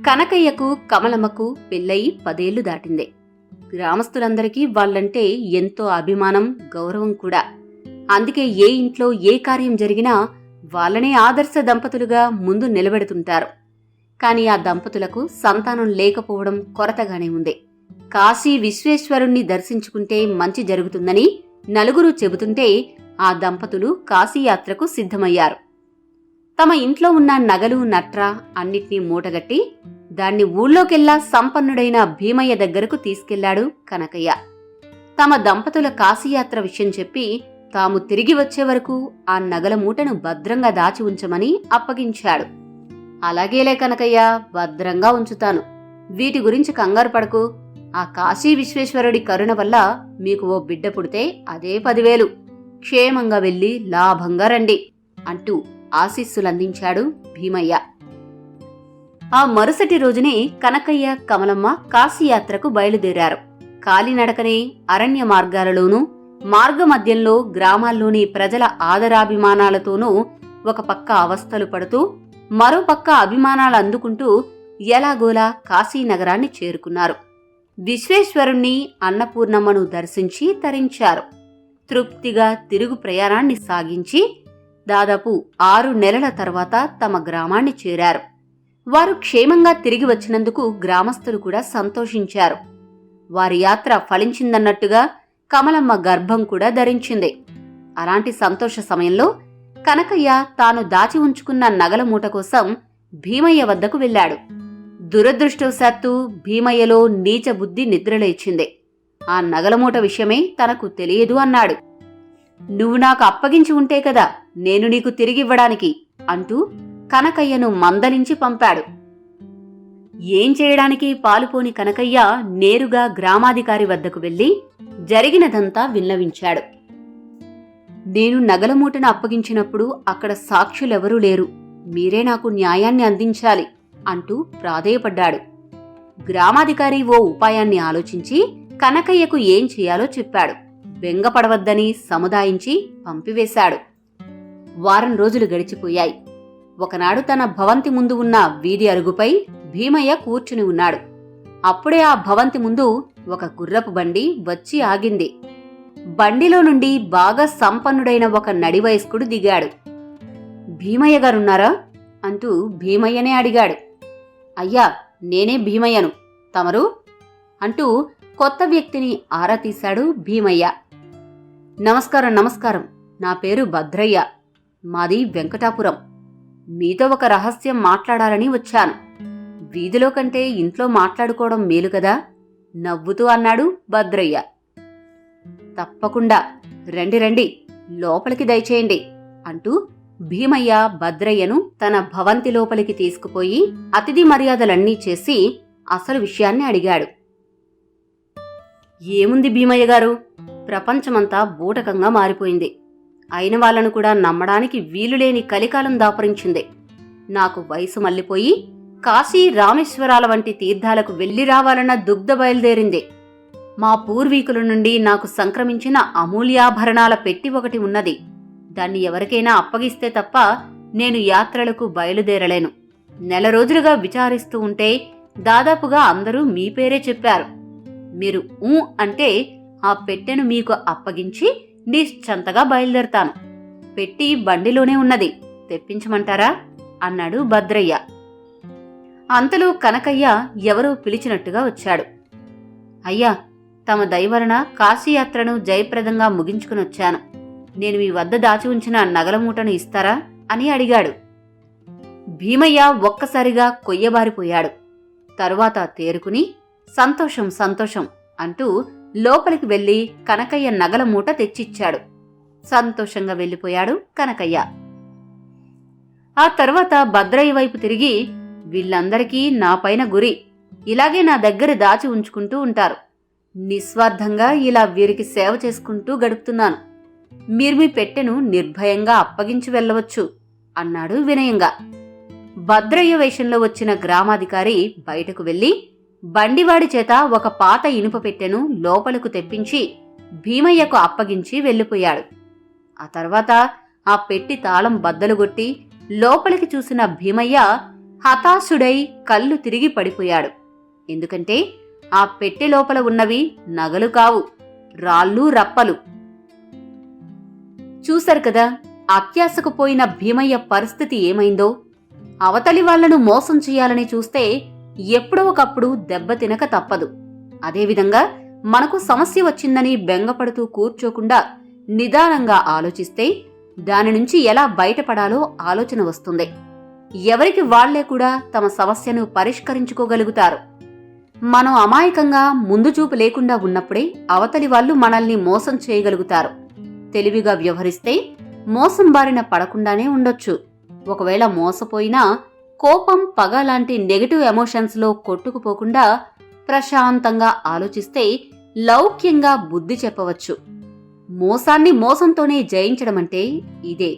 కనకయ్యకు కమలమ్మకు పెళ్ళయి 10 ఏళ్లు దాటింది. గ్రామస్తులందరికీ వాళ్ళంటే ఎంతో అభిమానం, గౌరవం కూడా. అందుకే ఏ ఇంట్లో ఏ కార్యం జరిగినా వాళ్ళనే ఆదర్శ దంపతులుగా ముందు నిలబెడుతుంటారు. కాని ఆ దంపతులకు సంతానం లేకపోవడం కొరతగానే ఉంది. కాశీ విశ్వేశ్వరుణ్ణి దర్శించుకుంటే మంచి జరుగుతుందని నలుగురు చెబుతుంటే ఆ దంపతులు కాశీయాత్రకు సిద్ధమయ్యారు. తమ ఇంట్లో ఉన్న నగలు నట్ర అన్నిటినీ మూటగట్టి దాన్ని ఊళ్ళోకెల్లా సంపన్నుడైన భీమయ్య దగ్గరకు తీసుకెళ్లాడు కనకయ్య. తమ దంపతుల కాశీయాత్ర విషయం చెప్పి తాము తిరిగి వచ్చే వరకు ఆ నగల మూటను భద్రంగా దాచి ఉంచమని అప్పగించాడు. అలాగేలే కనకయ్య, భద్రంగా ఉంచుతాను. వీటి గురించి కంగారు పడకు. ఆ కాశీ విశ్వేశ్వరుడి కరుణ వల్ల మీకు ఓ బిడ్డ పుడితే అదే 10,000. క్షేమంగా వెళ్లి లాభంగా రండి అంటూ ఆశీస్సులందించాడు భీమయ్య. ఆ మరుసటి రోజునే కనకయ్య, కమలమ్మ కాశీయాత్రకు బయలుదేరారు. కాలినడకనే అరణ్య మార్గాలలోనూ, మార్గమధ్యంలో గ్రామాల్లోని ప్రజల ఆదరాభిమానాలతోనూ ఒక పక్క అవస్థలు పడుతూ మరోపక్క అభిమానాలు అందుకుంటూ ఎలాగోలా కాశీనగరాన్ని చేరుకున్నారు. విశ్వేశ్వరుణ్ణి, అన్నపూర్ణమ్మను దర్శించి తరించారు. తృప్తిగా తిరుగు ప్రయాణాన్ని సాగించి దాదాపు 6 నెలల తర్వాత తమ గ్రామాన్ని చేరారు. వారు క్షేమంగా తిరిగి వచ్చినందుకు గ్రామస్తులు కూడా సంతోషించారు. వారి యాత్ర ఫలించిందన్నట్టుగా కమలమ్మ గర్భం కూడా ధరించింది. అలాంటి సంతోష సమయంలో కనకయ్య తాను దాచి ఉంచుకున్న నగల మూట కోసం భీమయ్య వద్దకు వెళ్లాడు. దురదృష్టవశాత్తు భీమయ్యలో నీచ బుద్ధి నిద్రలేచింది. ఆ నగలమూట విషయమే తనకు తెలియదు అన్నాడు. నువ్వు నాకు అప్పగించి ఉంటే కదా నేను నీకు తిరిగివ్వడానికి అంటూ కనకయ్యను మందలించి పంపాడు. ఏం చేయడానికి పాలుపోని కనకయ్య నేరుగా గ్రామాధికారి వద్దకు వెళ్లి జరిగినదంతా విన్నవించాడు. నేను నగలమూటను అప్పగించినప్పుడు అక్కడ సాక్షులెవరూ లేరు. మీరే నాకు న్యాయాన్ని అందించాలి అంటూ ప్రాధేయపడ్డాడు. గ్రామాధికారి ఓ ఉపాయాన్ని ఆలోచించి కనకయ్యకు ఏం చేయాలో చెప్పాడు. బెంగపడవద్దని సముదాయించి పంపివేశాడు. వారం రోజులు గడిచిపోయాయి. ఒకనాడు తన భవంతి ముందు ఉన్న వీధి అరుగుపై భీమయ్య కూర్చుని ఉన్నాడు. అప్పుడే ఆ భవంతి ముందు ఒక గుర్రపు బండి వచ్చి ఆగింది. బండిలో నుండి బాగా సంపన్నుడైన ఒక నడివయస్కుడు దిగాడు. భీమయ్య గారున్నారా అంటూ భీమయ్యనే అడిగాడు. అయ్యా, నేనే భీమయ్యను. తమరు అంటూ కొత్త వ్యక్తిని ఆరా తీశాడు భీమయ్య. నమస్కారం నమస్కారం. నా పేరు భద్రయ్య. మాది వెంకటాపురం. మీతో ఒక రహస్యం మాట్లాడాలని వచ్చాను. వీధిలో కంటే ఇంట్లో మాట్లాడుకోవడం మేలు కదా నవ్వుతూ అన్నాడు భద్రయ్య. తప్పకుండా, రండి రండి, లోపలికి దయచేయండి అంటూ భీమయ్య భద్రయ్యను తన భవంతి లోపలికి తీసుకుపోయి అతిథి మర్యాదలన్నీ చేసి అసలు విషయాన్ని అడిగాడు. ఏముంది భీమయ్య గారు, ప్రపంచమంతా బూటకంగా మారిపోయింది. అయిన వాళ్లను కూడా నమ్మడానికి వీలులేని కలికాలం దాపరించింది. నాకు వయసు మళ్లిపోయి కాశీ, రామేశ్వరాల వంటి తీర్థాలకు వెళ్లి రావాలన్న దుగ్ధ బయలుదేరింది. మా పూర్వీకుల నుండి నాకు సంక్రమించిన అమూల్యాభరణాల పెట్టి ఒకటి ఉన్నది. దాన్ని ఎవరికైనా అప్పగిస్తే తప్ప నేను యాత్రలకు బయలుదేరలేను. నెల రోజులుగా విచారిస్తూ ఉంటే దాదాపుగా అందరూ మీ పేరే చెప్పారు. మీరు అంటే ఆ పెట్టెను మీకు అప్పగించి నిశ్చంతగా బయలుదేరతాను. పెట్టి బండిలోనే ఉన్నది, తెప్పించమంటారా అన్నాడు భద్రయ్య. అంతలో కనకయ్య ఎవరో పిలిచినట్టుగా వచ్చాడు. అయ్యా, తమ దయవలన కాశీయాత్రను జయప్రదంగా ముగించుకునొచ్చాను. నేను మీ వద్ద దాచి ఉంచిన నగలమూటను ఇస్తారా అని అడిగాడు. భీమయ్య ఒక్కసారిగా కొయ్యబారిపోయాడు. తరువాత తేరుకుని సంతోషం సంతోషం అంటూ లోపలికి వెళ్లి కనకయ్య నగల మూట తెచ్చిచ్చాడు. సంతోషంగా వెళ్లిపోయాడు కనకయ్య. ఆ తర్వాత భద్రయ్య వైపు తిరిగి, వీళ్ళందరికీ నాపైన గురి. ఇలాగే నా దగ్గర దాచి ఉంచుకుంటూ ఉంటారు. నిస్వార్థంగా ఇలా వీరికి సేవ చేసుకుంటూ గడుపుతున్నాను. మీరు మీ పెట్టెను నిర్భయంగా అప్పగించి వెళ్ళవచ్చు అన్నాడు వినయంగా. భద్రయ్య వేషంలో వచ్చిన గ్రామాధికారి బయటకు వెళ్లి బండివాడి చేత ఒక పాత ఇనుప పెట్టెను లోపలకు తెప్పించి భీమయ్యకు అప్పగించి వెళ్లిపోయాడు. ఆ తర్వాత ఆ పెట్టి తాళం బద్దలుగొట్టి లోపలికి చూసిన భీమయ్య హతాశుడై కళ్ళు తిరిగి పడిపోయాడు. ఎందుకంటే ఆ పెట్టె లోపల ఉన్నవి నగలు కావు, రాళ్ళు రప్పలు. చూశారు కదా అత్యాశకు పోయిన భీమయ్య పరిస్థితి ఏమైందో. అవతలి వాళ్లను మోసం చెయ్యాలని చూస్తే ఎప్పుడో ఒకప్పుడు దెబ్బతినక తప్పదు. అదేవిధంగా మనకు సమస్య వచ్చిందని బెంగపడుతూ కూర్చోకుండా నిదానంగా ఆలోచిస్తే దాని నుంచి ఎలా బయటపడాలో ఆలోచన వస్తుంది. ఎవరికి వాళ్లే కూడా తమ సమస్యను పరిష్కరించుకోగలుగుతారు. మనం అమాయకంగా ముందు చూపు లేకుండా ఉన్నప్పుడే అవతలి వాళ్ళు మనల్ని మోసం చేయగలుగుతారు. తెలివిగా వ్యవహరిస్తే మోసం బారిన పడకుండానే ఉండొచ్చు. ఒకవేళ మోసపోయినా కోపం, పగ లాంటి నెగటివ్ ఎమోషన్స్లో కొట్టుకుపోకుండా ప్రశాంతంగా ఆలోచిస్తే లౌక్యంగా బుద్ధి చెప్పవచ్చు. మోసాన్ని మోసంతోనే జయించడమంటే ఇదే.